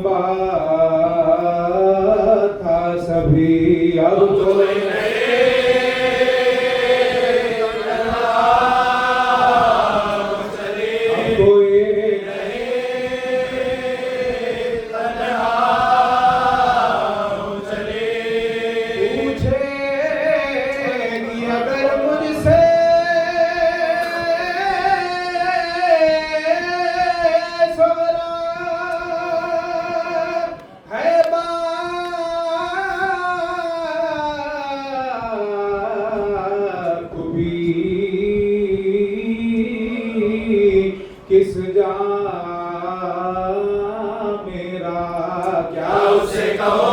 لمبا تھا سبھی اب کوئی کس جا میرا کیا اسے کہو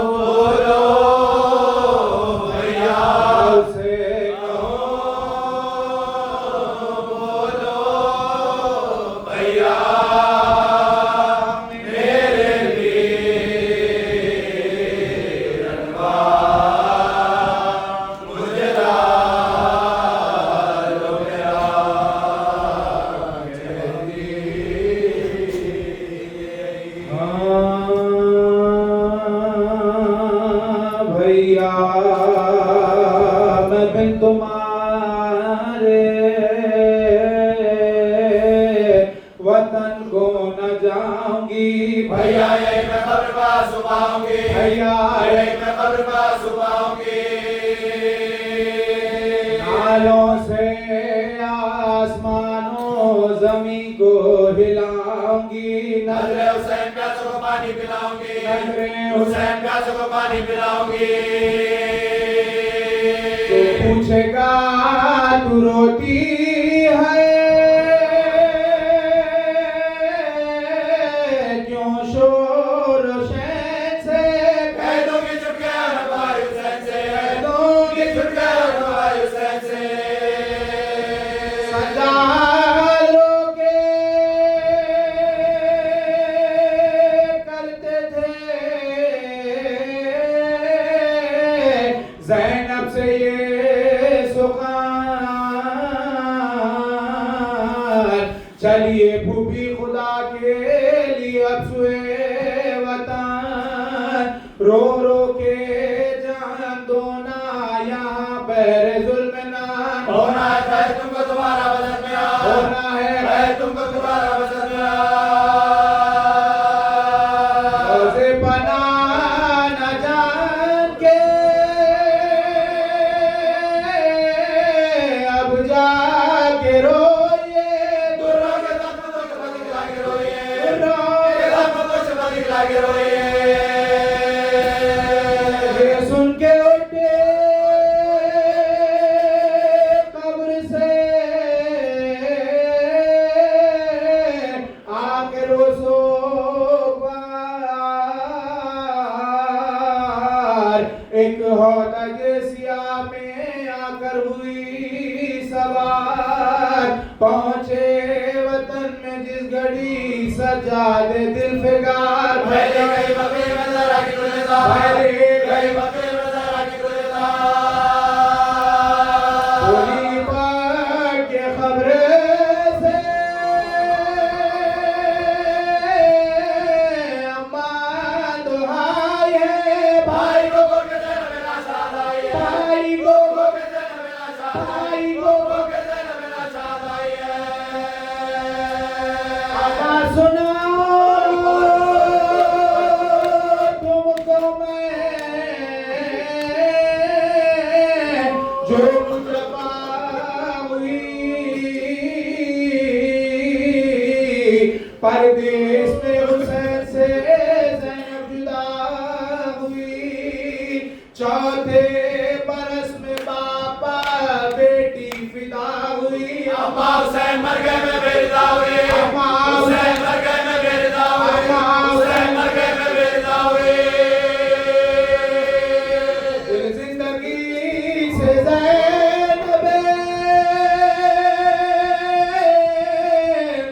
بولو بھیا اسے کہو بولو بھیا میرے لیے رنوا میں بن تمہارے وطن کو نہ جاؤں گی بھیا ایک میں قبر پاس چھپاؤں گی بھیا ایک میں قبر پاس چھپاؤں گی نالوں سے آسمانوں زمین کو ہلاؤں گی نظر حسین پیاسوں کو پانی پلاؤں گی نظر حسین پیاسوں کو پانی پلاؤں گی تو پوچھے گا تو روتی ہے کیوں شور و شین سے کہہ دو کہ چھپ گیا ہمارے حسین سے کہہ دو کہ چھپ گیا ہمارے حسین سے سجاد رو کے کرتے تھے زینب سے یہ سخن چلیے پھوپھی خدا کے لیے اب سوئے وطن رو رو کے جان دونا یہاں بہر ظلم نہ ہونا ہے تم کو دوبارہ وطن میں ہونا ہے تم کو دوبارہ وطن میں روزے پناہ نہ جان کے اب جا کے روئے دروں کے دفتوں کے بدل لا کے روئے دروں کے دفتوں سے بدل لا کے روئے یہ سن کے اٹھے قبر سے آ کے روزو بار ایک ہودج سیاہ میں آ کر ہوئی سوار پہنچے وطن میں جس گھڑی سجاد دل فگار بھیلے گئی بقیر میں ذرا کی گلزار بھیلے گئی بقیر میں ذرا کی گلزار بولی پاک کے خبر سے اماں دعائی ہے بھائی کو کے جنم میں ناشاد آئی ہے بھائی کو کے جنم میں ناشاد بھائی کو کے جنم میں ناشاد آئی ہے آواز سناؤ تم کو میں جو مجربہ ہوئی پردیس میں حسین سے زینب جدا ہوئی چوتھے برس میں باپا بیٹی فدا ہوئی اماں حسین مر گئے میں بے رضا ہوئی اماں حسین مر گئے میں بے رضا ہوئی اماں حسین مر گئے میں بے رضا ہوئی دل زندگی سے زینب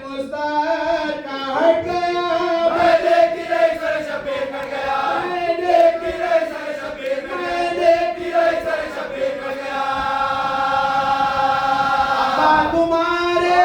مستار کا ہٹ گیا میں دیکھتی رہی سر شبیر کٹ گیا میں دیکھتی رہی سر شبیر میں دیکھتی رہی سر شبیر کٹ گیا ابا تمہارے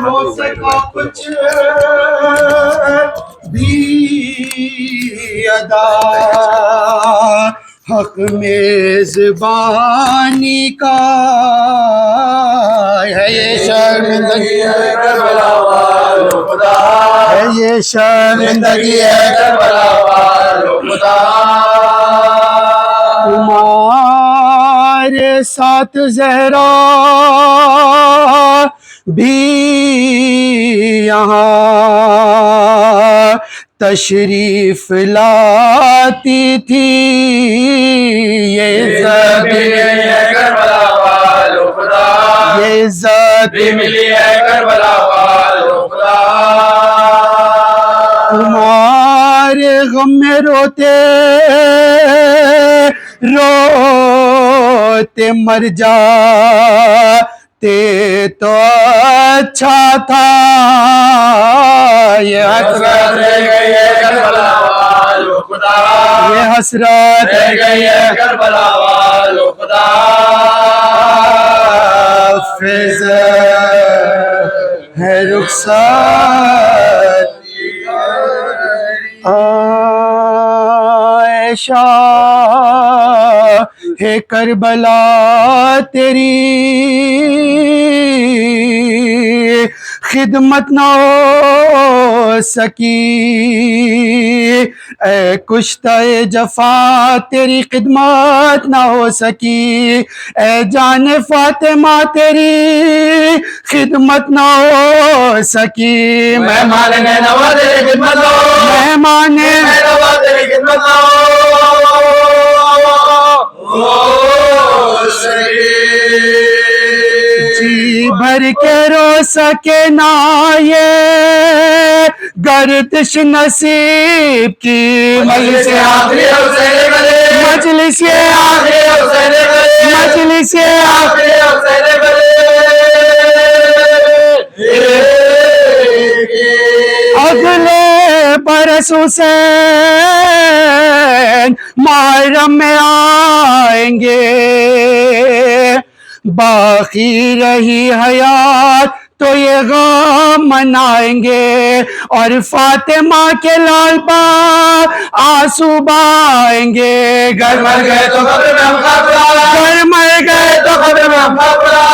ہو سکا کچھ بھی ادا حق میزبانی کا ہے یہ شرمندگی ہے کربلا والو خدا ہے یہ شرمندگی ہے کربلا والو خدا تمہارے ساتھ زہرا بھی یہاں تشریف لاتی تھی یہ عزت بھی ملی ہے کربلا والو خدا یہ عزت بھی ملی ہے کربلا والو خدا تمہارے غم میں روتے روتے مر جاتے تو اچھا تھا یہ حسرت رہ گئی ہے کربلا والو خدا یہ حسرت رہ گئی ہے کربلا والو خدا فیض ہے رخصت عائشہ ہے کربلا تیری خدمت نہ ہو سکی اے کشتہ جفا تیری خدمت نہ ہو سکی اے جان فاطمہ تیری خدمت نہ ہو سکی مہمان نواز تیری خدمت نہ ہو مہمان نواز تیری خدمت نہ ہو سکی جی بھر کے رو سکے نا یہ گردش نصیب کی مجلس آخری حسین بلے مجلس آخری حسین بلے مجلس آخری حسین بلے اگلے برس حسین محرم میں آئیں گے باقی رہی حیات تو یہ غم منائیں گے اور فاطمہ کے لال پا آنسو بہائیں گے گھر مر گئے تو قبر میں ہم خبرا گھر مر گئے تو قبر میں ہم خبرا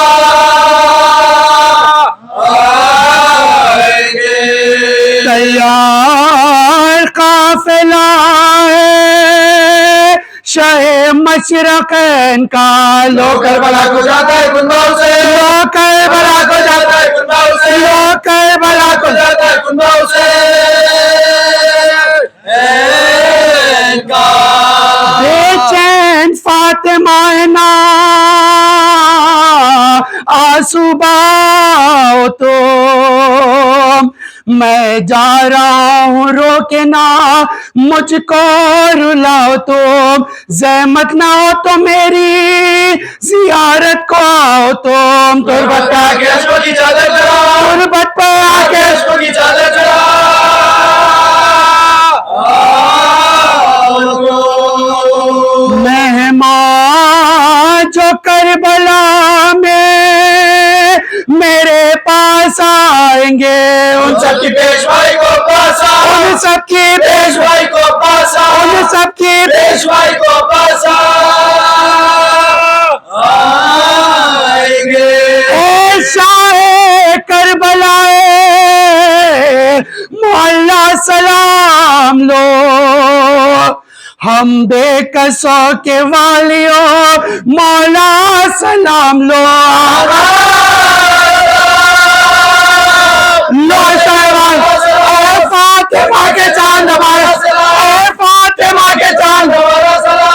آئیں گے تیار قافلہ ہے شاہ مشرقین کا لو کربلا کو جاتا ہے کنباؤ سے لو کربلا کو جاتا ہے کنباؤ سے لو کربلا کو جاتا ہے کنباؤ سے بے چین فاطمہ نا آنسو بہاؤ تو میں جا رہا ہوں روکنا مجھ کو رلاؤ تم زحمت نہ ہو تو میری زیارت کو آؤ تم تربت پہ آ کے عشقوں کی چادر چڑھا تربت پہ آ کے عشقوں کی چادر چڑھا مہمان جو کربلا میں میرے پاس آئیں گے ان سب کی پیشوائی کو پاسا ان سب کی پیشوائی کو پاسا ان سب کی پیشوائی کو پاسا آئیں گے اے شاہ کربلا محلہ سلام لو ہم بے کسوں کے والیوں مولا سلام لو لو شہباز اے فاطمہ کے چاند ہمارا سلام اے فاطمہ کے چاند ہمارا سلام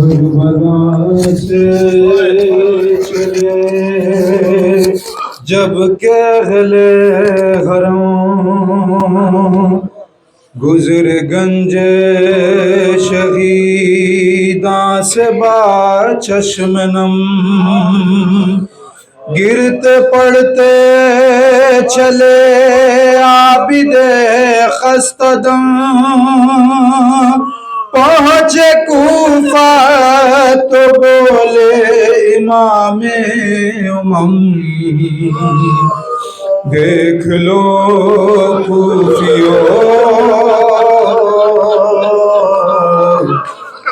کربلا سے چلے جب کہ اہل حرم گزر گنج شہیداں سے با چشم نم گرتے پڑتے چلے عابد خستہ دم پہنچے کوفہ تو بولے امام امم دیکھ لو کوفیوں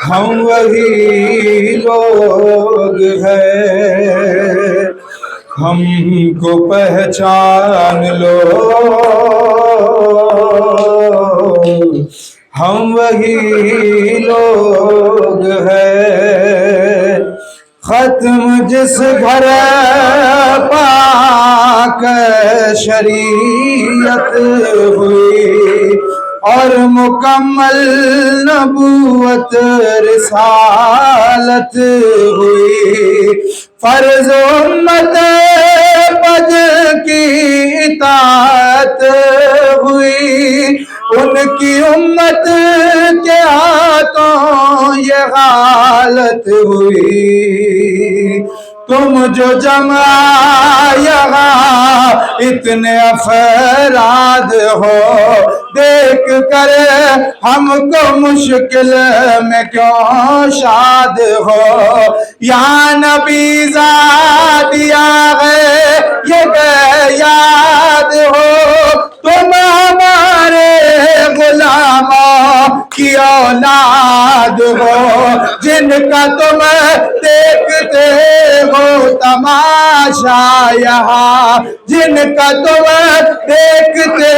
ہم وہی لوگ ہیں ہم کو پہچان لو ہم وہی لوگ ہیں ختم جس گھر پاک شریعت ہوئی اور مکمل نبوت رسالت ہوئی فرض امت پد کی اطاعت ہوئی ان کی امت کے ہاتھوں یہ حالت ہوئی تم جو جمع یہاں اتنے افراد ہو دیکھ کر ہم کو مشکل میں کیوں شاد ہو یا نبی زادیا ہے یہ یاد ہو تم ہمارے غلاموں کی اولاد ہو جن کا تم دیکھتے ہو تماشا یہاں جن کا تم دیکھتے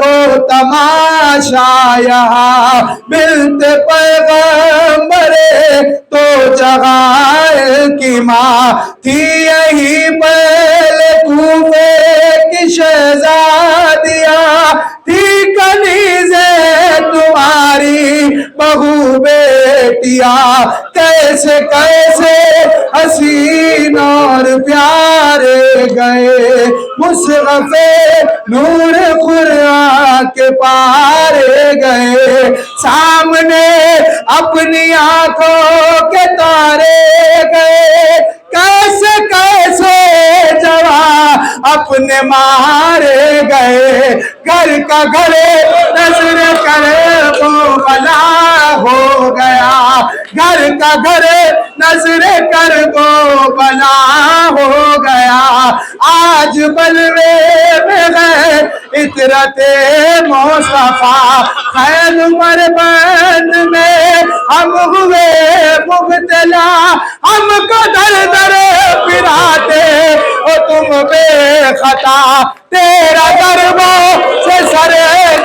ہو تماشا یہاں ملتے پیغمبر تو جگہ کی ماں تھی یہی پہلے کوفے کی شہزادیاں تھی کنیزیں تمہاری بہو بیٹیاں کیسے کیسے حسین اور پیارے گئے مصحف نور قرآن کے پارے گئے سامنے اپنی آنکھوں کے تارے گئے کیسے کیسے جوان اپنے مارے گئے گھر کا گھر نظر کرے وہ بلا ہو گیا گھر کا گھر نظر کر وہ بلا ہو گیا آج بلوے میں گئے اطرت مصطفیٰ خیر مربند میں ہم ہوئے مبتلا ہم کو در در پھراتے او تم بے خطا تیرا ضربوں سے سر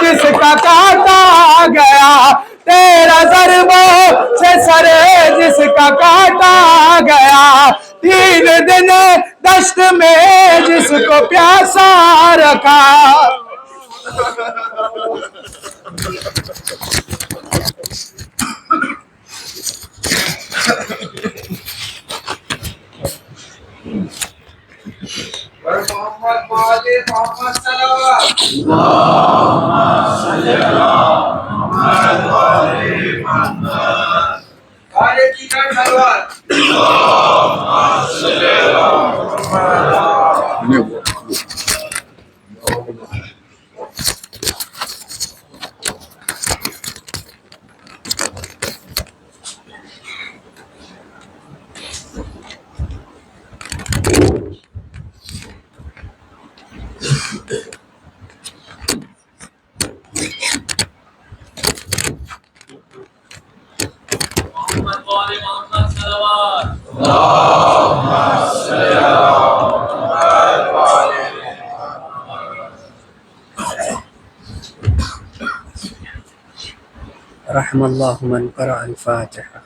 جس کا کاٹا گیا تیرا ضربوں سے سر جس کا کاٹا گیا 3 دن دشت میں جس کو پیاسا رکھا محمد والے محمد صلوات والے کی جان صلوات رحم الله من قرأ الفاتحة.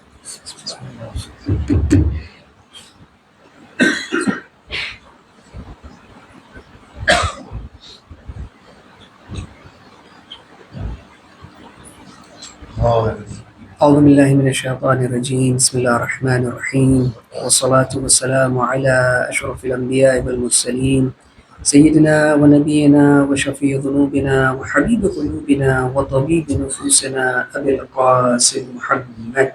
أعوذ بالله من الشيطان الرجيم بسم الله الرحمن الرحيم والصلاة والسلام على أشرف الأنبياء والمرسلين سيدنا ونبينا وشفيع ذنوبنا وحبيب قلوبنا وطبيب نفوسنا أبي القاسم محمد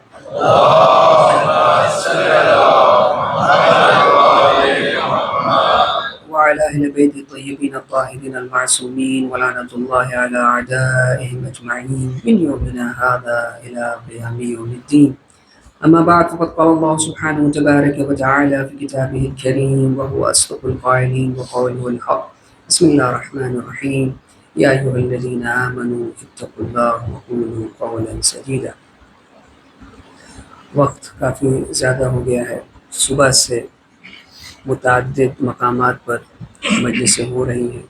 وعلى أهل بيت الطيبين الطاهرين المعصومين ولعنة الله على أعدائهم أجمعين من يومنا هذا إلى قيام يوم الدين. أما بعد فقد قال الله سبحانه تبارك وتعالى في كتابه الكريم وهو أصدق القائلين وقوله الحق. بسم الله الرحمن الرحيم يا أيها الذين آمنوا اتقوا الله وقولوا قولا سديدا. وقت کافی زیادہ ہو گیا ہے. صبح سے متعدد مقامات پر مجلسیں ہو رہی ہیں.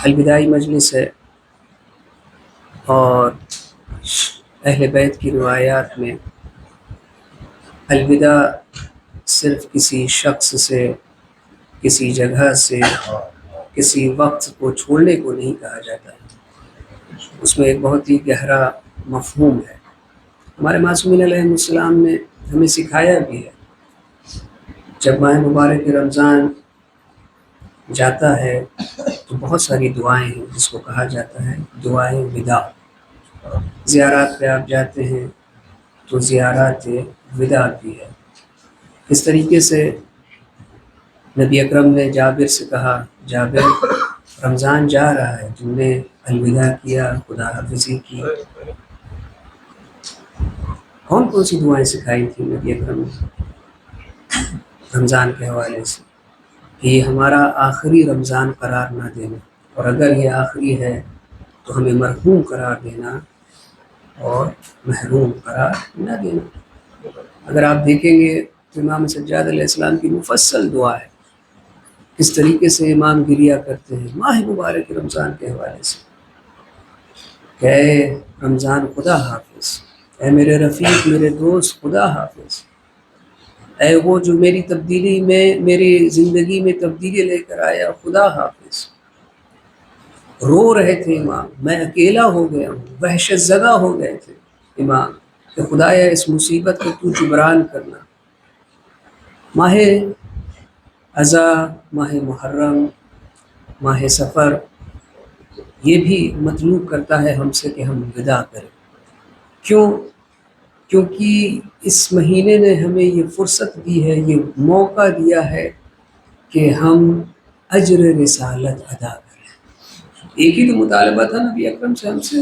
الوداعی مجلس ہے اور اہل بیت کی روایات میں الوداع صرف کسی شخص سے، کسی جگہ سے، کسی وقت کو چھوڑنے کو نہیں کہا جاتا ہے. اس میں ایک بہت ہی گہرا مفہوم ہے. ہمارے معصومین علیہ السلام نے ہمیں سکھایا بھی ہے. جب ماہ مبارک رمضان جاتا ہے تو بہت ساری دعائیں ہیں جس کو کہا جاتا ہے دعائیں وداع. زیارات پہ آپ جاتے ہیں تو زیارات وداع بھی ہے. اس طریقے سے نبی اکرم نے جابر سے کہا، جابر رمضان جا رہا ہے، تم نے الوداع کیا، خدا حافظی کی. کون کون سی دعائیں سکھائی تھیں نبی اکرم نے رمضان کے حوالے سے کہ یہ ہمارا آخری رمضان قرار نہ دینا، اور اگر یہ آخری ہے تو ہمیں مرحوم قرار دینا اور محروم قرار نہ دینا. اگر آپ دیکھیں گے تو امام سجاد علیہ السلام کی مفصل دعا ہے. کس طریقے سے امام گریا کرتے ہیں ماہ مبارک رمضان کے حوالے سے کہ اے رمضان خدا حافظ، اے میرے رفیق، میرے دوست خدا حافظ، اے وہ جو میری تبدیلی میں، میری زندگی میں تبدیلی لے کر آیا، خدا حافظ. رو رہے تھے امام، میں اکیلا ہو گیا ہوں، وحشت زدہ ہو گئے تھے امام کہ خدایا اس مصیبت کو تو جبران کرنا. ماہ اذا، ماہ محرم، ماہ سفر یہ بھی مطلوب کرتا ہے ہم سے کہ ہم وداع کریں. کیوں؟ کیونکہ اس مہینے نے ہمیں یہ فرصت دی ہے، یہ موقع دیا ہے کہ ہم اجر رسالت ادا کریں. ایک ہی تو مطالبہ تھا نبی اکرم سے ہم سے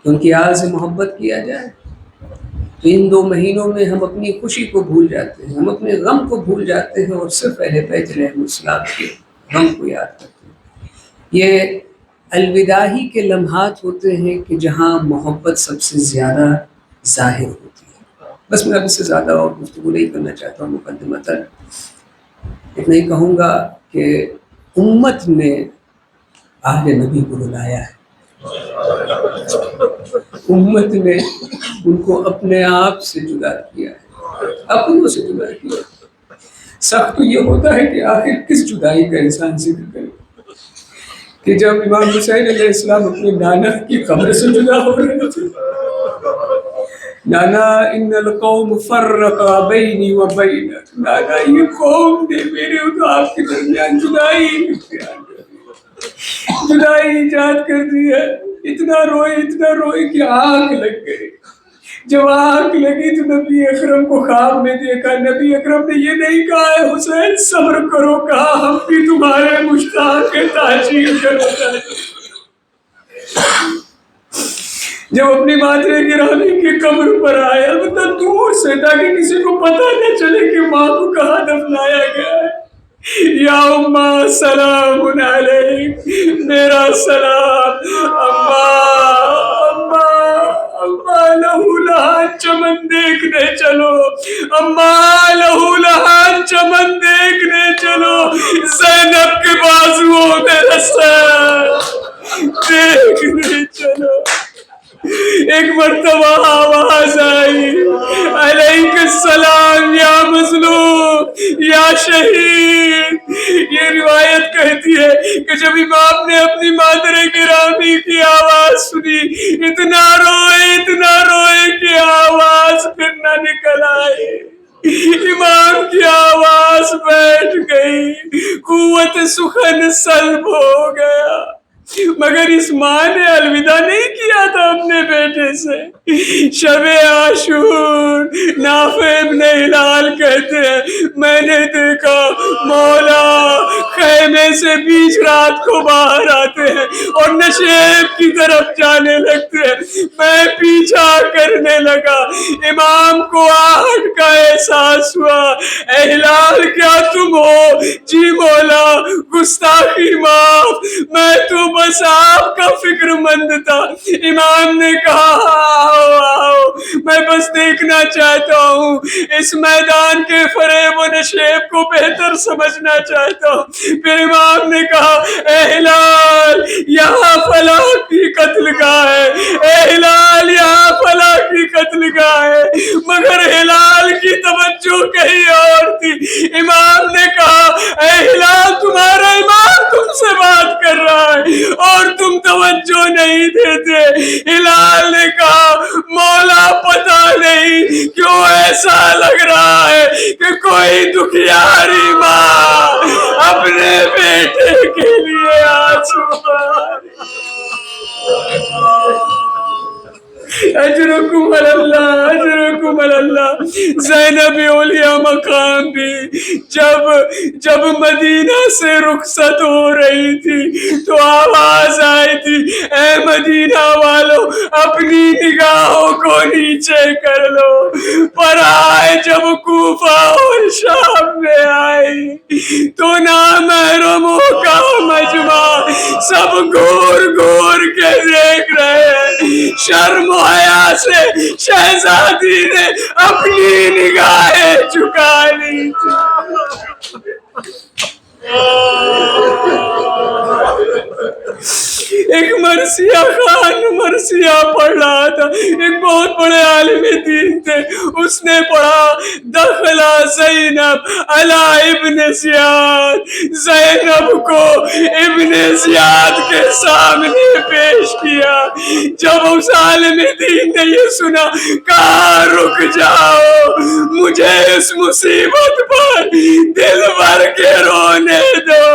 کہ ان کی آل سے محبت کیا جائے. تو ان 2 مہینوں میں ہم اپنی خوشی کو بھول جاتے ہیں، ہم اپنے غم کو بھول جاتے ہیں اور صرف اہل بیت علیہ السلام کے غم کو یاد کرتے ہیں. یہ الوداعی کے لمحات ہوتے ہیں کہ جہاں محبت سب سے زیادہ ظاہر ہوتی ہے. بس میں اب اس سے زیادہ اور گفتگو نہیں کرنا چاہتا ہوں. مقدمتاً اتنا ہی کہوں گا کہ امت نے اہل نبی کو رلایا ہے. امت نے ان کو اپنے آپ سے جدا کیا ہے، اپنوں سے جدا کیا. سخت تو یہ ہوتا ہے کہ آخر کس جدائی کا انسان ذکر کرے کہ جب امام حسین علیہ السلام اپنے نانا کی قبر سے جدا ہو رہے تھے. نانا ان القوم فرق بینی و بینک، نانا یہ قوم نے میرے اور آپ کے درمیان جدائی ایجاد کر دی ہے. اتنا روئے کہ آگ لگ گئی. جب آگ لگی تو نبی اکرم کو خواب میں دیکھا. نبی اکرم نے یہ نہیں کہا ہے حسین صبر کرو، کہا ہم بھی تمہارے مشتاق کے تاجیل کرو. جب اپنی مادر گرامی کی قبر پر آیا مطلب دور سے تاکہ کسی کو پتہ نہ چلے کہ ماں کو کہاں دفنایا گیا ہے. یا اماں سلام علیک، میرا سلام. اماں لہو لہان چمن دیکھنے چلو، اماں لہو لہان چمن دیکھنے چلو، زینب کے بازوؤں میں رسل دیکھنے چلو. ایک مرتبہ آواز آئی علیک السلام یا مظلوم یا شہید. یہ روایت کہتی ہے کہ جب امام نے اپنی مادر گرامی کی آواز سنی اتنا روئے کہ نکل آئی، امام کی آواز بیٹھ گئی، قوت سخن سلب ہو گیا، مگر اس ماں نے الوداع نہیں کیا تھا اپنے بیٹے سے۔ شب عاشور نافع ابن ہلال کہتے ہیں میں نے دیکھا مولا خیمے سے بیچ رات کو باہر آتے ہیں اور نشیب کی طرف جانے لگتے ہیں، میں پیچھا کرنے لگا، امام کو آہٹ کا احساس ہوا، اے ہلال کیا تم ہو؟ جی مولا گستاخی معاف، میں تو بس آپ کا فکر مند تھا۔ امام نے کہا آؤ آؤ، میں بس دیکھنا چاہتا ہوں، اس میدان کے فریب و نشیب کو بہتر سمجھنا چاہتا ہوں۔ پھر امام نے کہا اے ہلال یہاں فلاں کی قتل گاہ ہے، اے ہلال یہاں فلاں کی قتل گاہ ہے، مگر ہلال کی توجہ کہیں اور تھی۔ امام نے کہا اے ہلال تمہارا امام تم سے بات کر رہا ہے اور تم توجہ نہیں دیتے۔ ہلال نے کہا مولا پتہ نہیں کیوں ایسا لگ رہا ہے کہ کوئی دکھیاری ماں اپنے بیٹے کے لیے آنسو اجرکم اللہ اجرکم اللہ۔ زینب اولیاء مقام بھی جب مدینہ سے رخصت ہو رہی تھی تو آواز آئی تھی اے مدینہ والو اپنی نگاہوں کو نیچے کر لو، پر آئے جب کوفہ اور شام میں آئی تو نامحرموں کا مجمع سب گور گور کے دیکھ رہے ہیں۔ شرم و حیا سے شہزادی نے اپنی نگاہیں چکا لی تھی۔ ایک مرثیہ خان مرثیہ پڑھ رہا تھا، ایک بہت بڑے عالم دین تھے، اس نے پڑھا دخلا زینب علی ابن زیاد، زینب کو ابن زیاد کے سامنے پیش کیا۔ جب اس عالم دین نے یہ سنا کہا رک جاؤ، مجھے اس مصیبت پر دل بھر کے رونے دو۔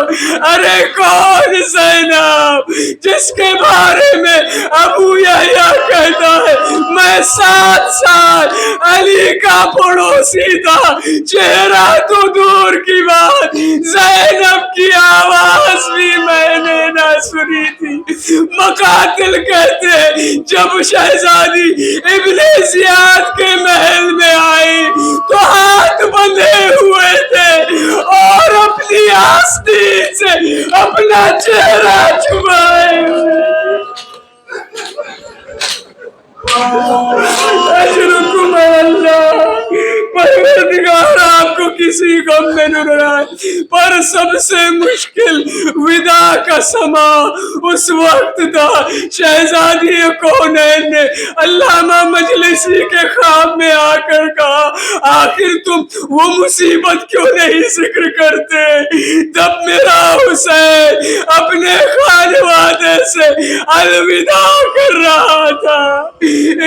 ارے کون زینب جس کے بارے میں ابو یحییٰ کہتا ہے میں 7 سال علی کا پڑوسی تھا، چہرہ تو دور کی بات زینب کی آواز بھی میں نے نہ سنی تھی۔ مقاتل کہتے ہیں جب شہزادی ابن زیاد کے محل میں آئی تو ہاتھ بندھے ہوئے تھے اور اپنی آستین سے اپنا چہرہ چھپائے ہوئے۔ اجرکم اللہ، پروردگار آپ کو کسی غم میں نہ ڈالے، پر سب سے مشکل وداع کا سما اس وقت تھا شہزادی کونین نے علامہ مجلسی کے خواب میں آ کر کہا آخر تم وہ مصیبت کیوں نہیں ذکر کرتے جب میرا حسین اپنے خانوادے سے الوداع کر رہا تھا۔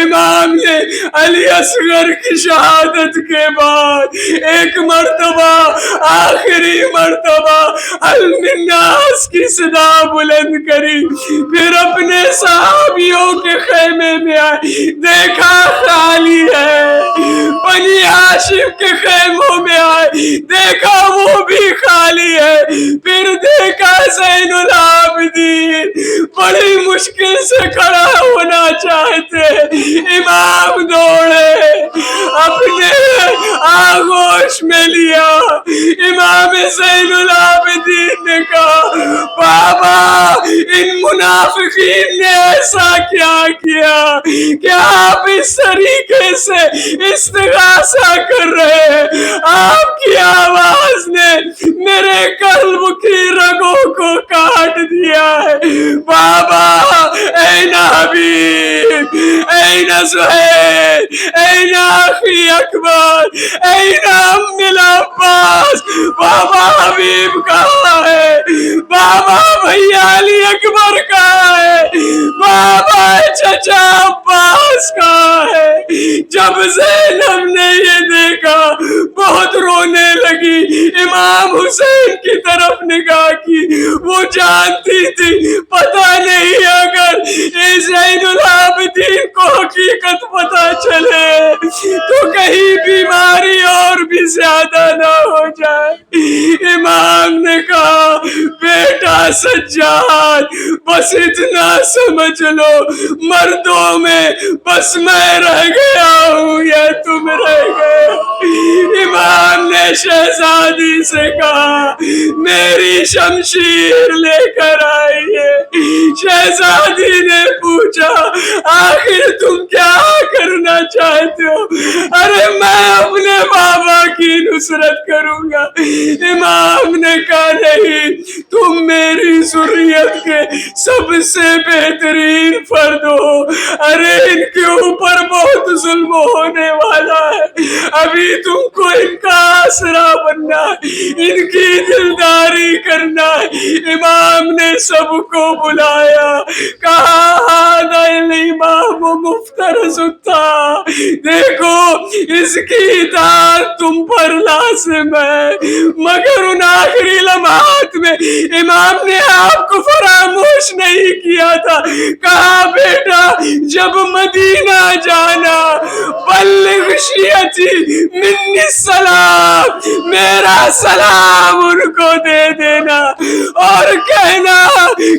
امام نے علی اصغر کی شہادت کے بعد ایک مرتبہ آخری مرتبہ الناس کی صدا بلند کری، پھر اپنے صحابیوں کے خیمے میں آئے، دیکھا خالی ہے، بنی ہاشم کے خیموں میں آئے، دیکھا وہ بھی خالی ہے، پھر دیکھا زین العابدین بڑی مشکل سے کھڑا ہونا چاہتے، امام دوڑے اپنے آغوش میں لیا۔ امام زین العابدین نے کہا بابا ان منافقین نے ایسا کیا کیا کہ آپ اس طریقے سے استغاثہ کر رہے ہیں، آپ کی آواز نے میرے قلب کی رگوں کو کاٹ دیا ہے۔ بابا اے حبیب، این زہیر، این اخی اکبر، این ام العباس، بابا حبیب کہاں ہے؟ بابا بھیا علی اکبر کہاں ہے؟ بابا چچا عباس واپس کہا ہے۔ جب زینب نے یہ دیکھا بہت رونے لگی، امام حسین کی طرف نگاہ کی، وہ جانتی تھی پتہ نہیں اگر زین العابدین کو حقیقت پتہ چلے تو کہیں بیماری اور بھی زیادہ نہ ہو جائے۔ امام نے کہا بیٹا سجاد بس اتنا سمجھ لو مردوں میں بس میں رہ گیا ہوں یا تم رہ گئے۔ امام نے شہزادی سے کہا میری شمشیر لے کر آئیے۔ شہزادی نے پوچھا آخر تم کیا کرنا چاہتے ہو؟ ارے میں اپنے بابا کی نصرت کروں گا۔ امام نے کہا نہیں، تم میری ذریت کے سب سے بہترین فرد ہو، ارے ان کے اوپر بہت ظلم ہونے والا ہے، ابھی تم کو ان کا آسرا بننا ہے، ان کی دلداری کرنا ہے۔ امام نے سب کو بلایا، کہا ہذا الامام مفترض تھا، دیکھو اس کی اطاعت تم پر لازم ہے، مگر ان آخری لمحات میں امام نے آپ کو فراموش نہیں کیا تھا۔ کہا بیٹا جب مدینہ جانا بلغ شیعتی منی السلام، میرا سلام ان کو دے دینا اور کہنا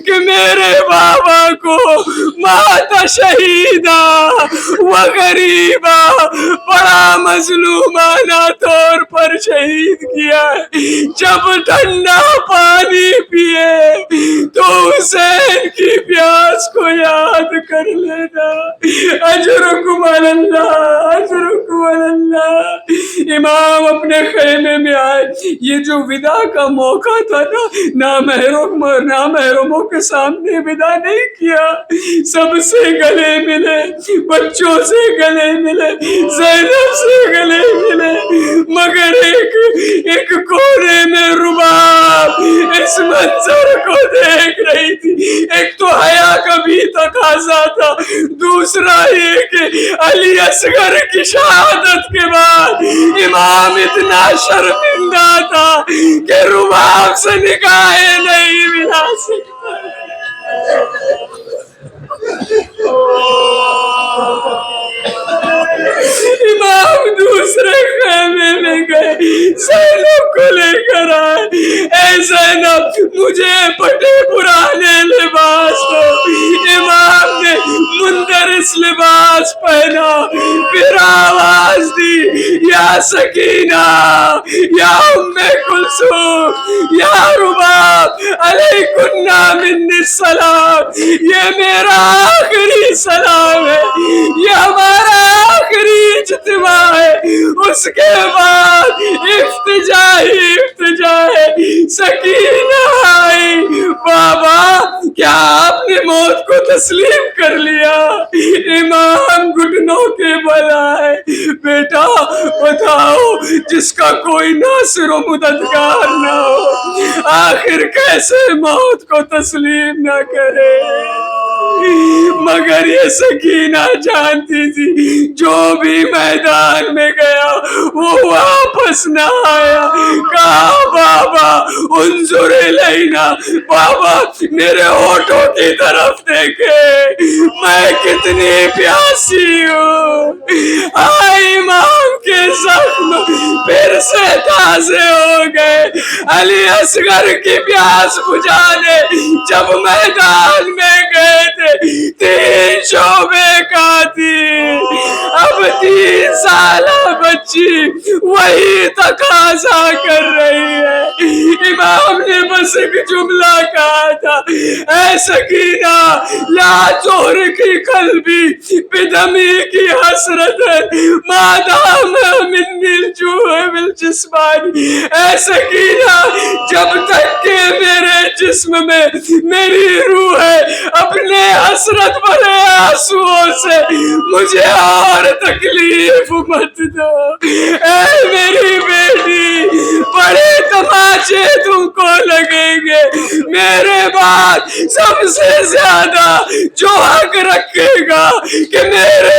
کہ میرے بابا کو مات شہیدہ و غریبا بڑا مظلومانہ طور پر شہید کیا ہے۔ جب ٹھنڈا پانی پیے تو حسین کی پیاس کو یاد کر لینا۔ اجرکم علی اللہ، اجرکم علی اللہ۔ امام اپنے خیمے میں آئے، یہ جو ودا کا موقع تھا نا، نامحرموں کے سامنے ودا نہیں کیا، سب سے گلے ملے، بچوں سے گلے ملے، زینب سے گلے ملے، مگر ایک کونے میں رباب اس منظر کو دیکھ رہی تھی۔ ایک تو حیا کا بھی تقاضا تھا، دوسرا یہ کہ علی اصغر کی شہادت کے بعد امام اتنا شرمندہ تھا کہ رباب سے نگاہیں نہیں ملا سکتا۔ امام دوسرے خیمے میں گئے، زینب کو لے کر آئے، اے زینب مجھے پٹے پرانے لباس دو۔ امام نے مندرس لباس پہنا، پھر آواز دی یا سکینہ یا ام کلثوم یا رباب علیکن منی السلام، یہ میرا آخری سلام ہے، یہ ہمارا آخری اجتماع ہے۔ اس کے بعد افتجاع ہے، سکینہ آئی، بابا کیا آپ نے موت کو تسلیم کر لیا؟ امام گھٹنوں کے بل آئے، بیٹا بتاؤ جس کا کوئی ناصر و مددگار نہ ہو آخر کیسے موت کو تسلیم نہ کرے؟ مگر یہ سکینہ جانتی تھی جو بھی میدان میں گیا وہ واپس نہ آیا۔ کہا بابا انظر الینا، بابا میرے ہونٹوں کی طرف دیکھے، میں کتنی پیاسی ہوں۔ امام کے زخم پھر سے تازے ہو گئے۔ علی اصغر کی پیاس بجھانے جب میدان میں گئے تھے 3 شعبے کا تھی، اب 3 سالہ بچی وہی تقاضا کر رہی ہے۔ امام نے بس ایک جملہ کہا تھا، اے سکینہ لا تحرکی قلبی بدمی کی حسرت مادام منی الجوع بالجسمانی، اے سکینہ جب تک کہ میرے جسم میں میری روح ہے اپنے حسرت بھرے آنسوؤں سے مجھے اور تکلیف مت دو۔ اے میری بیٹی بڑے تماچے تم کو لگیں گے، میرے بعد سب سے زیادہ جو حق رکھے گا کہ میرے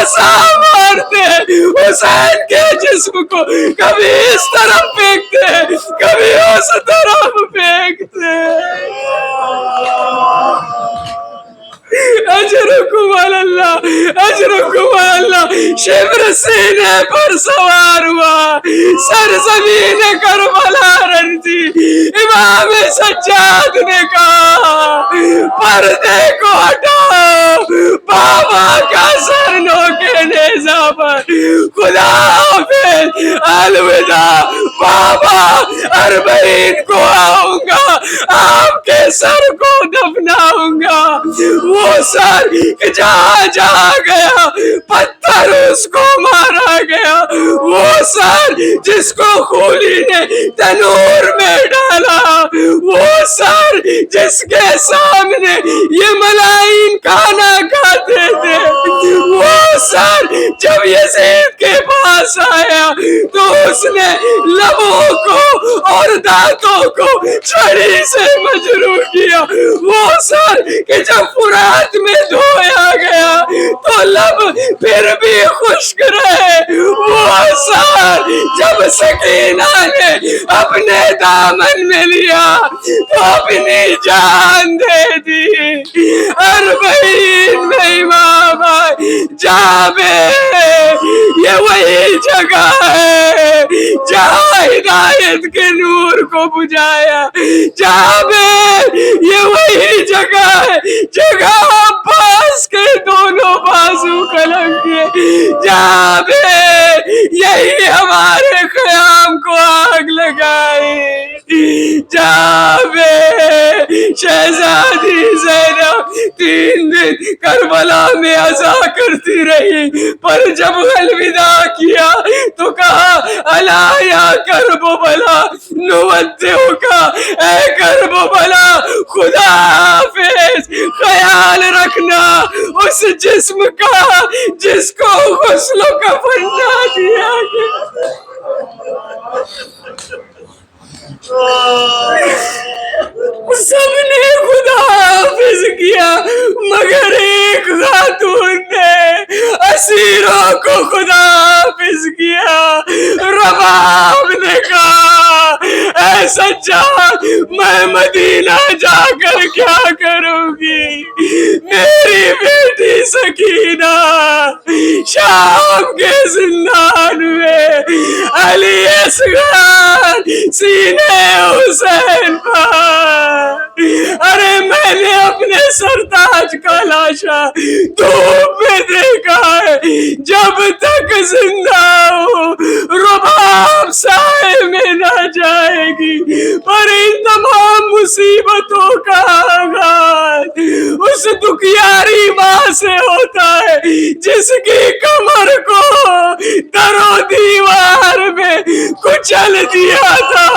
آسا مارتے حسین کے جسم کو، کبھی اس طرف پھینکتے کبھی اس طرف پھینکتے. اجرکم اللہ، اجرکم اللہ. شبر سینے پر سوار ہوا، سرزمین کربلا رنجی. امام سجاد نے کہا پردے کو ہٹاؤ، بابا کا سر نوکے نیزہ پر. خدا حافظ، الوداع بابا. 40 کو آؤں گا، آپ کے سر کو دفناؤں گا. وہ سر جہاں جہاں گیا پتھر اس کو مارا گیا. وہ سر جس کو خولی نے تنور میں ڈالا، وہ سر جس کے سامنے یہ ملائن کھانا کھاتے تھے، وہ سر جب یزید کے پاس آیا تو اس نے لبوں کو اور دانتوں کو چھڑی سے مجروح کیا. وہ سر کہ جب فرات میں دھویا گیا تو لب پھر بھی خشک رہے. وہ سر جب سکینہ نے اپنے دامن میں لیا تو اپنی جان دے دی. 40 میں امام آئے. جابر یہ وہی جگہ ہے جہاں ہدایت کے نور کو بجھایا. جابر یہ وہی جگہ ہے جگہ عباس کے دونوں بازو قلم کیے. جابر یہی ہمارے قیام کو آگ لگائی. جابر شہزادی زینب 3 دن کربلا میں عزا کرتی رہی، پر جب الوداع کیا تو کہا الا یا کرب بلا نودعک. اے کرب بلا خدا حافظ. خیال رکھنا اس جسم کا جس کو غسل و کفن نہ دیا گیا. سب نے خدا حافظ کیا مگر ایک خاتون نے اسیروں کو خدا حافظ کیا. رباب نے کہا اے سجاد میں مدینہ جا کر کیا کروں گی؟ میری بیٹی سکینہ شام کے زندان میں، علی اصغر سینے حسین پر. ارے میں نے اپنے سرتاج کا لاشا دھوپ میں دیکھا ہے. جب تک زندہ ہوں رباب سائے میں نہ جائے گی. پر ان تمام مصیبتوں کا آغاز اس دکھیاری ماں سے ہوتا ہے جس کی کمر کو در و دیوار میں کچل دیا تھا.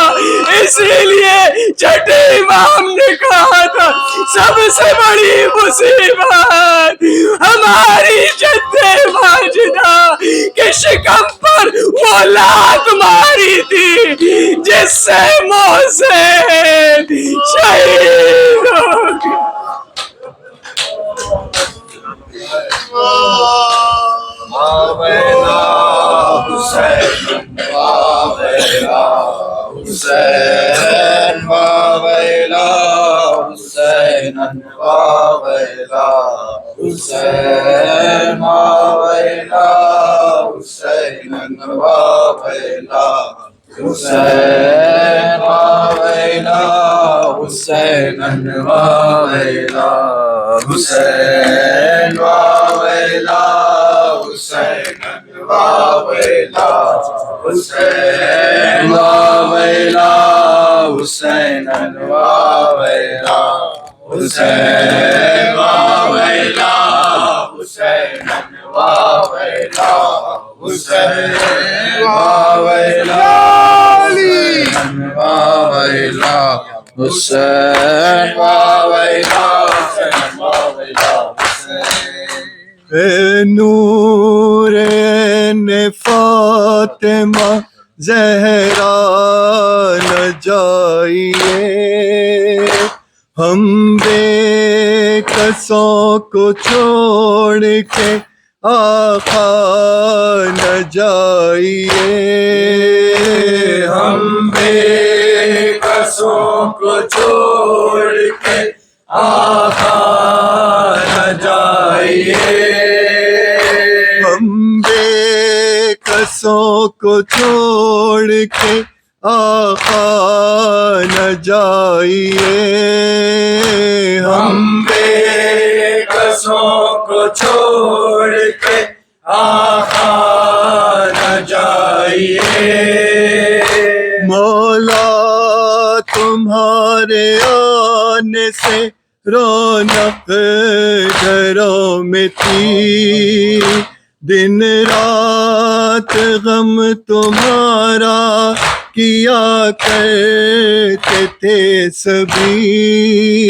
اسی لیے چھٹے امام نے کہا تھا سب سے بڑی مصیبت ہماری جد ماجدہ کے شکم پر وہ لات ماری تھی جس سے محسن شہید ہو گیا. ماویلا حسین ماویلا حسین ماویلا حسین ماویلا حسین ماویلا حسین ماویلا حسین ماویلا حسین ماویلا حسین ماویلا حسین ماویلا حسین ماویلا حسین ماویلا حسین ماویلا حسین ماویلا حسین ماویلا ماویلا حسین ماویلا اے نور عین فاطمہ زہرا نہ جائیے، ہم بے کسوں کو چھوڑ کے آقا نہ جائیے. ہم بے کسوں کو چھوڑ کے آقا نہ جائیے. ہم بے کسوں کو چھوڑ کے آقا نہ جائیے. ہم بے کسوں کو چھوڑ کے آقا نہ جائیے. مولا تمہارے آنے سے رونق گھروں میں تھی. دن رات غم تمہارا کیا کرتے تھے سبھی.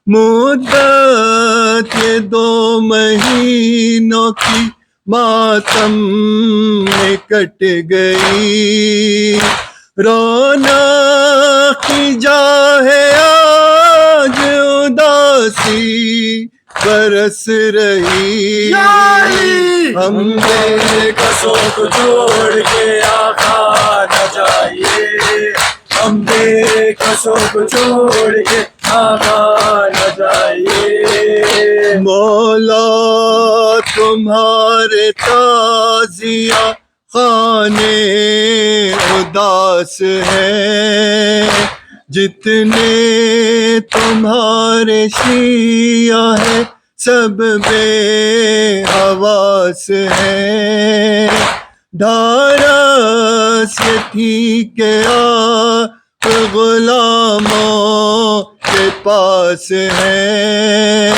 مدت یہ 2 مہینوں کی ماتم میں کٹ گئی. رونق جا ہے آج اداسی برس رہی. ہم بے کسوں کو چھوڑ کے آقا نہ جائیے. ہم بے کسوں کو چھوڑ کے آقا نہ جائیے. مولا تمہارے تازیہ خانے اداس ہیں. جتنے تمہارے شیعہ ہیں سب بے حواس ہیں. ڈھارس یہ تھی کہ آپ غلاموں کے پاس ہیں.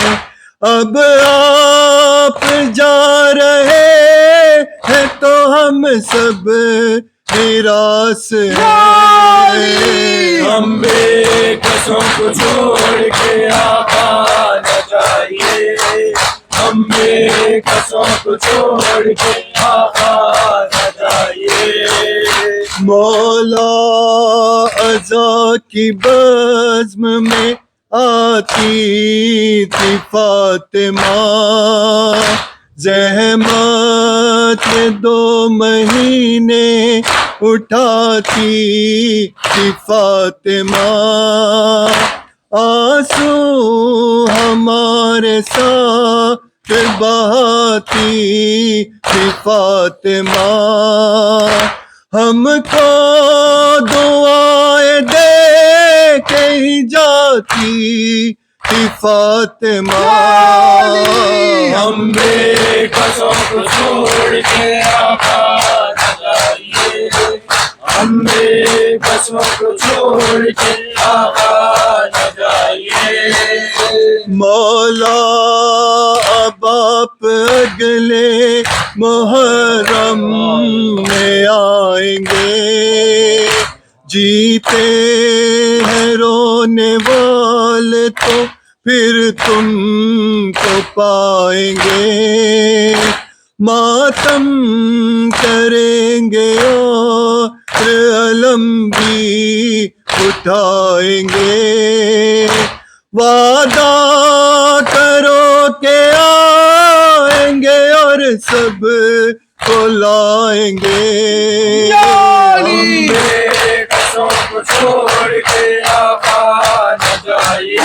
اب آپ جا رہے ہیں تو ہم سب ہراس ہیں. ہم بے کسوں کو چھوڑ کے آقا نہ جائیے. ہم بے کسوں کو چھوڑ کے آقا نہ جائیے. مولا عزا کی بزم میں آتی تھی فاطمہ. زحمت 2 مہینے اٹھاتی تھی فاطمہ. آنسو ہمارے ساتھ بہاتی تھی فاطمہ. ہم کو دعائیں دے کے ہی جاتی تھی فاطمہ. ہم بے کسوں کو چھوڑ کے آقا نہ جائیے. ہم بے کسوں کو چھوڑ کے آقا نہ جائیے. مولا اب آپ اگلے محرم میں آئیں گے. جیتے ہیں رونے والے تو پھر تم کو پائیں گے. ماتم کریں گے اور علم بھی اٹھائیں گے. وعدہ کرو کہ آئیں گے اور سب کو لائیں گے. ہم بے کسوں کو چھوڑ کے آقا نہ جائیے.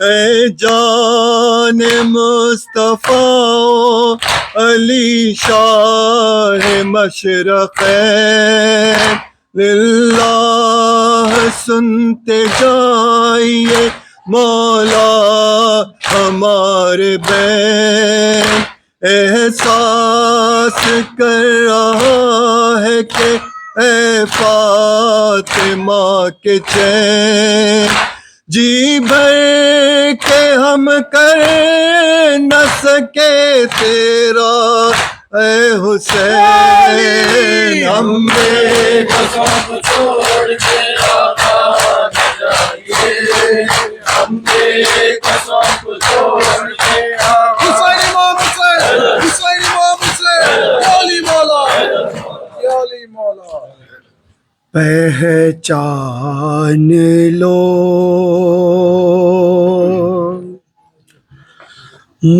اے جان مصطفیٰ علی شاہ مشرق للہ سنتے جائیے مولا ہمارے بین. احساس کر رہا ہے کہ اے فاطمہ کے چین. جی بھر کے ہم کر نہ سکے تیرا اے حسین. ہم بے کسوں کو چھوڑ کے آقا نہ جائیے. ہم بے کسوں کو چھوڑ کے آقا. حسین امام حسین، حسین امام حسین، یا علی مولا، یا علی مولا. پہچان لو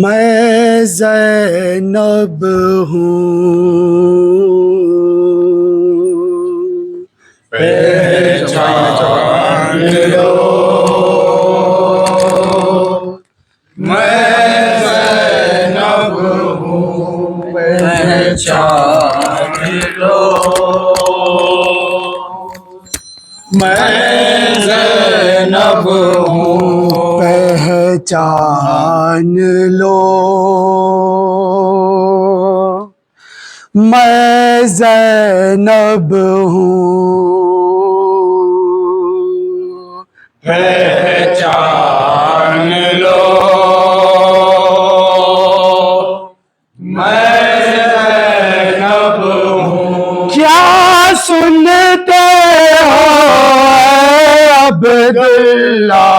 میں زینب ہوں، پہچان لو میں زینب ہوں، پہچان لو میں زینب ہوں، پہچان لو میں زینب ہوں، پہچان لو میں زینب ہوں، کیا سنتے ہو عبداللہ،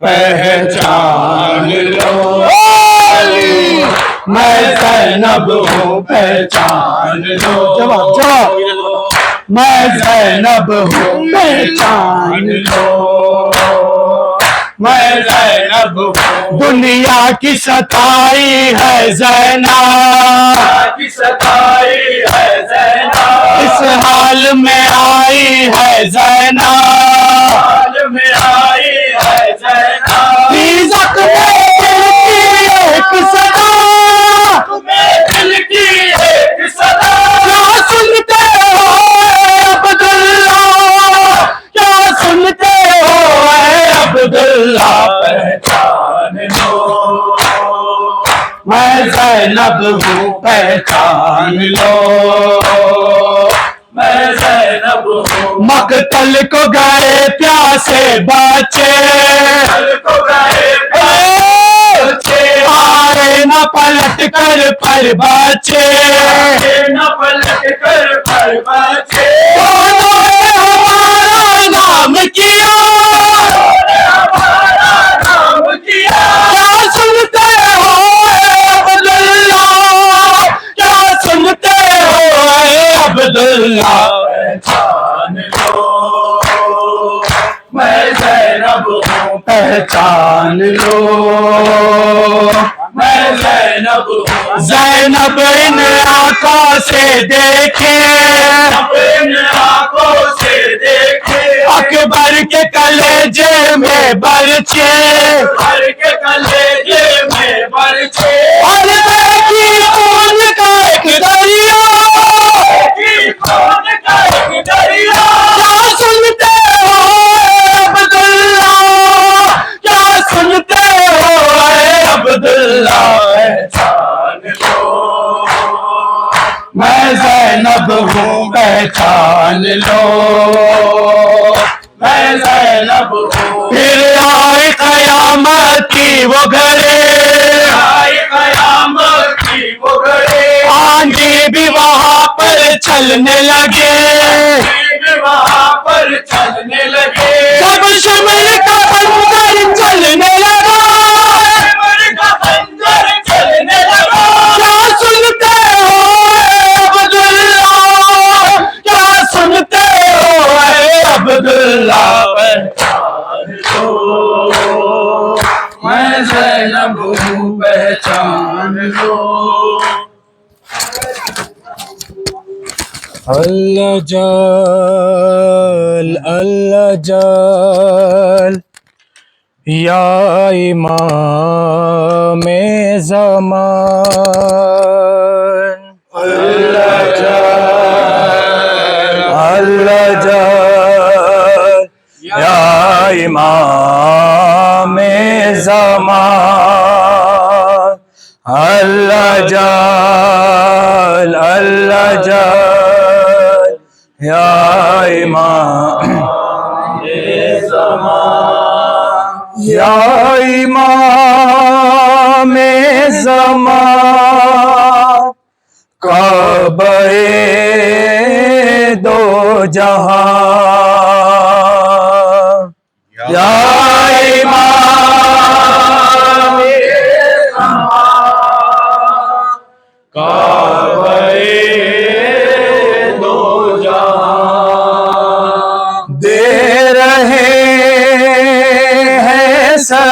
پہچان لو میں زینب ہوں، پہچان لو جواب میں زینب ہوں، پہچان لو میں زینب ہوں، دنیا کی ستائی ہے زینب، کی ستائی ہے زینب، اس حال میں آئی ہے زینب، حال میں آئی ہے زینب، عزت میں دل کی ایک صدا، میں دل کی ایک صدا، کیا سنتے ہو عبداللہ، کیا سنتے ہو اے عبداللہ، پہچان لو میں زینب ہوں، پہچان لو میں زینب ہوں، مقتل کو گئے پیاسے بچے، دل کو گئے بچے، آئے نہ پلٹ کر پر بچے، نہ پلٹ کر پر بچے، دونوں نے ہمارا نام کیا، ہمارا نام کیا، کیا سنتے ہو اے عبداللہ، کیا سنتے ہو اے عبداللہ، پہچان لو میں زینب ہوں، پہچان لو میں زینب ہوں، زینب ان آنکھوں سے دیکھے، اپنے آنکھوں سے دیکھے، اکبر کے کلیجے میں برچے، ہر کے کلیجے میں برچے، اور دیکھی خون کا ایک دریا، کی خون کا ایک دریا، کیا سنتے ہو اے عبداللہ، کیا سنتے ہو اے عبداللہ، پہچان لو میں زینب ہوں، پہچان لو میں زینب ہوں، پھر آئی قیامت کی وہ گھڑی، آئی قیامت کی وہ گھڑی، آندھی بھی وہاں پر چلنے لگے، وہاں پر چلنے لگے، جب شمر کا خنجر چلنے لگا، عمر کا خنجر چلنے لگا، کیا سنتے ہو اے عبداللہ، کیا سنتے ہو اے عبداللہ، پہچان لو میں زینب ہوں، پہچان لو اللہ جل اللہ جل یا امام زمان، اللہ جل اللہ جل یا امام زمان، اللہ جل یا امام یا امام زمان، کعبہ دو جہاں، یا امام کعبہ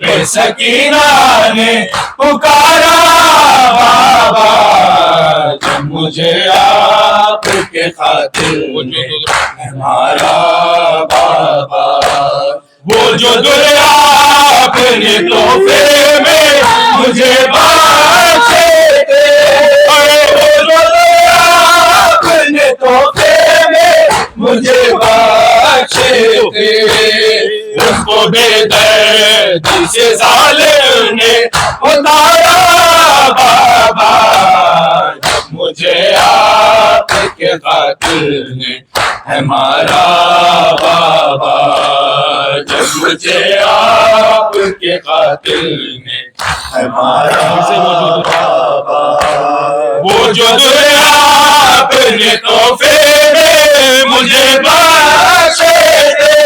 پہ سکینہ نے پکارا بابا، جب مجھے آپ کے خاطر ہمارا بابا، وہ جو دنیا اپنے تحفے میں مجھے بخشے تھے، وہ جو دنیا اپنے تحفے میں مجھے بخشے تھے، اس کو بے دردی سے ظالم نے اتارا بابا، جب مجھے آپ کے قاتل نے ہے مارا بابا، جب مجھے آپ کے قاتل نے ہے مارا بابا، وہ جو دنیا اپنے تحفے میں مجھے بخشے تھے،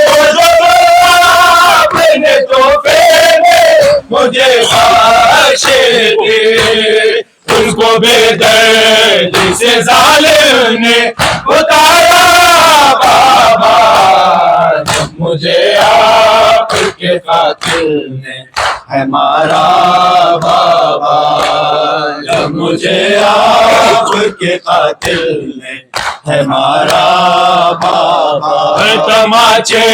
وہ جو دنیا اپنے تحفے میں مجھے بخشے تھے، ان کو بے دردی سے ظالم نے اتارا بابا، جب مجھے آپ کے قاتل نے ہے مارا بابا، جب مجھے آپ کے قاتل نے ہے مارا بابا، ہر تماچے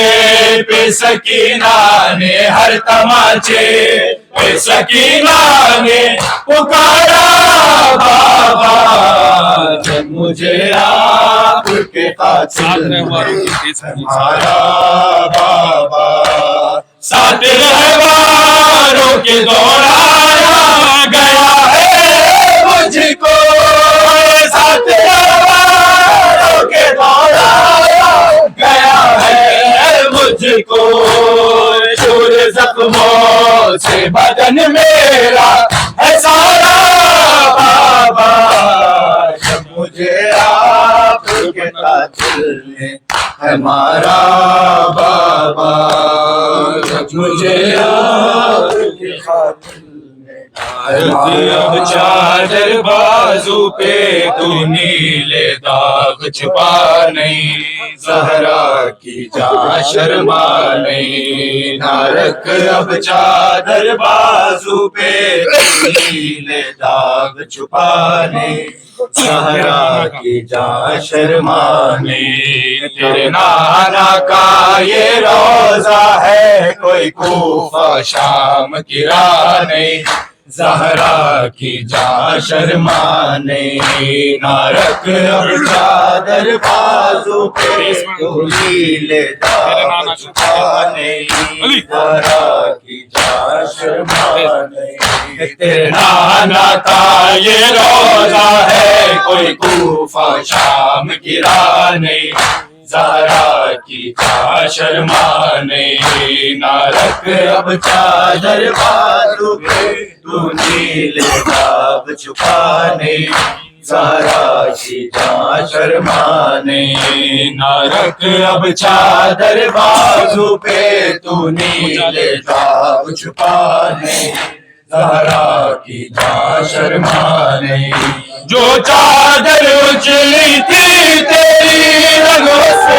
پہ سکینہ نے، ہر تماچے پہ سکینہ نے پکارا بابا، جب مجھے آپ کے قاتل نے ہمارا بابا، ساتھ رہباروں کے دوڑایا گیا ہے مجھ کو، ساتھ رہباروں کے دوڑایا گیا ہے مجھ کو، چور زخموں سے بدن میرا ہے سارا بابا، جب مجھے آپ کے قاتل نے ہے مارا بابا، جب مجھے آپ کے قاتل نے ہے مارا، اب چادر بازو پہ تو نیلے داغ چھپا نہیں، زہرا کی جاں شرما نہیں، نہ رکھ اب چادر بازو پہ تو نیلے داغ چھپا نہیں، زہرا کی جاں شرما نہیں، تیرے نانا کا یہ روزہ ہے، کوئی کوفہ شام کی راہ نہیں، زہرا کی جاں شرما نہیں، نہ رکھ اب چادر بازو پہ تو نیلے داغ چھپا نہیں، زہرا کی جاں شرما نہیں، تیرے نانا کا یہ روزہ ہے، کوئی کوفہ شام کی راہ نہیں، زہرا کی جاں شرما نہیں، نہ رکھ اب چادر بازو پہ تو نیلے داغ چھپا نہیں، زہرا کی جاں شرما نہیں، نہ رکھ اب چادر بازو پہ تو نیلے داغ چھپا نہیں، زہرا کی جاں شرما نہیں، جو چادر اچھلی تھی تیری رگوں سے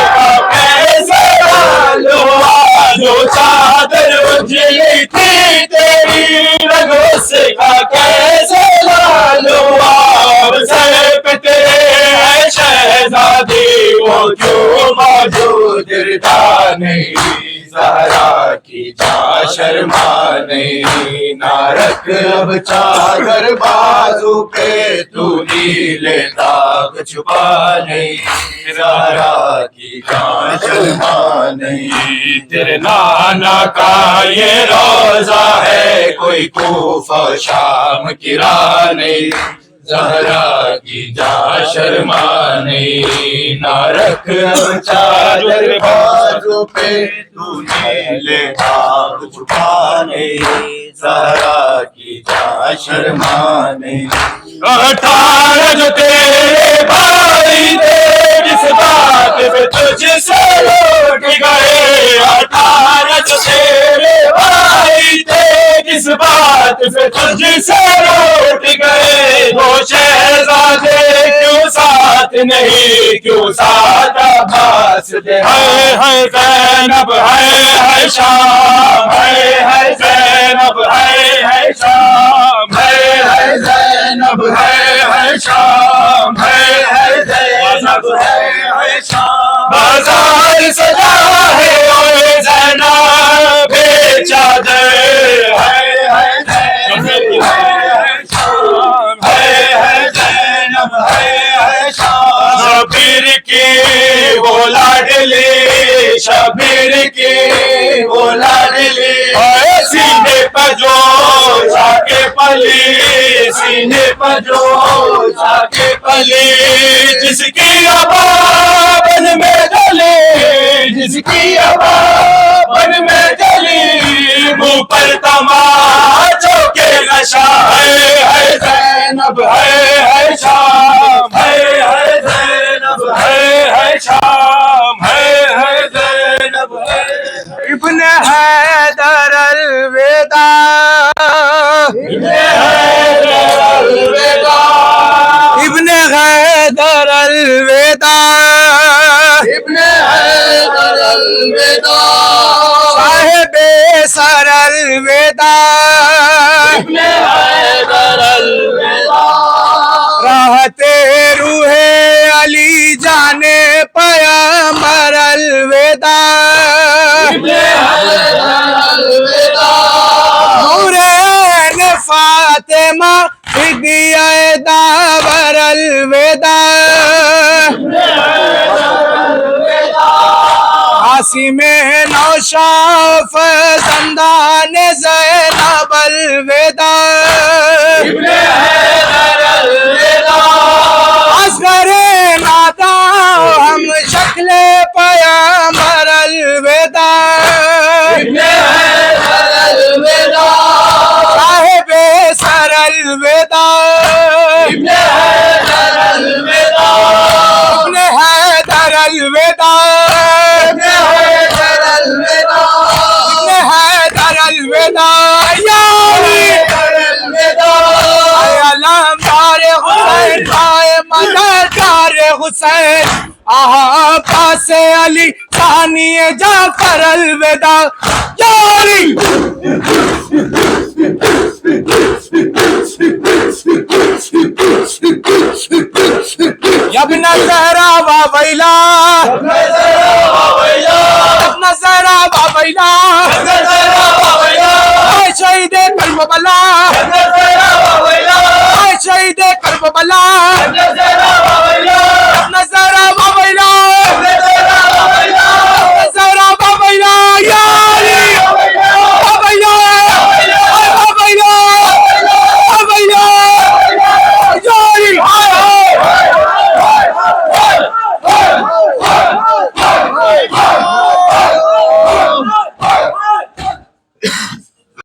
کیسے ڈالو، جو چادر اچھلی تھی تیری رگوں سے کیسے ڈالو، اب سر پہ تیرے ہے شہزادی، وہ کیوں موجود رہتا نہیں، زہرا کی جاں شرما نہیں، نہ رکھ اب چادر بازو پہ تو نیلے داغ چھپا نہیں، زہرا کی جاں شرما نہیں، تیرے نانا کا یہ روزہ ہے، کوئی کوفہ شام کی راہ نہیں، زہرا کی جاں شرما نہیں، نہ رکھ اب چادر بازو پہ تو نیلے داغ چھپا نہیں، زہرا کی جاں شرما نہیں، 18 جو تیرے بھائی تھے جس بات پہ تجھ سے لوٹ گئے، 18 جو تیرے بھائی تھے جس بات پہ تجھ سے لوٹ گئے، وہ شہزادے کیوں ساتھ نہیں، کیوں ساتھ عباس واسطے ہے زینب ہے شام ہے زینب ہے شام ہے زینب ہے شام ہے زینب ہے شام بازار سجا ہے اور زینب بے چادر ہے زینب ہے شام ہے زینب ہے شام شبیر کی وہ لاڈلی شبیر کی وہ لاڈلی سینے پہ جو جا کے پلی سینے پہ جو جا کے پلی جس کی آباد میں جلی جس کی آباد میں جلی منہ پر تماچوں کے نشہ ہے زینب ہے شام ہے زینب ہے شام ہے زینب ہے ابن حیدر الوداع ابن حیدر الوداع ابن حیدر الوداع ابن حیدر الوداع صاحب سر الوداع ابن حیدر الوداع راحت روح علی جانے پیامبر الوداع ابن حیدر الوداع نور عین فاطمہ فدیہ داور الوداع ابن حیدر الوداع عاصم نوشاف زندان زینب الوداع ابن حیدر الوداع اصغر نادا ہم شکل پیامبر الوداع ابن حیدر الوداع صاحب سر الوداع ابن حیدر الوداع ابن حیدر الوداع ابن حیدر الوداع ابن حیدر الوداع یا حیدر الوداع علمدار حسین آئے مددگار حسین عباس علی ثانی جعفر الوداع یا علی یا ابن زہرا و ویلا ابن زہرا و ویلا اے شہید کربلا اے شہید کربلا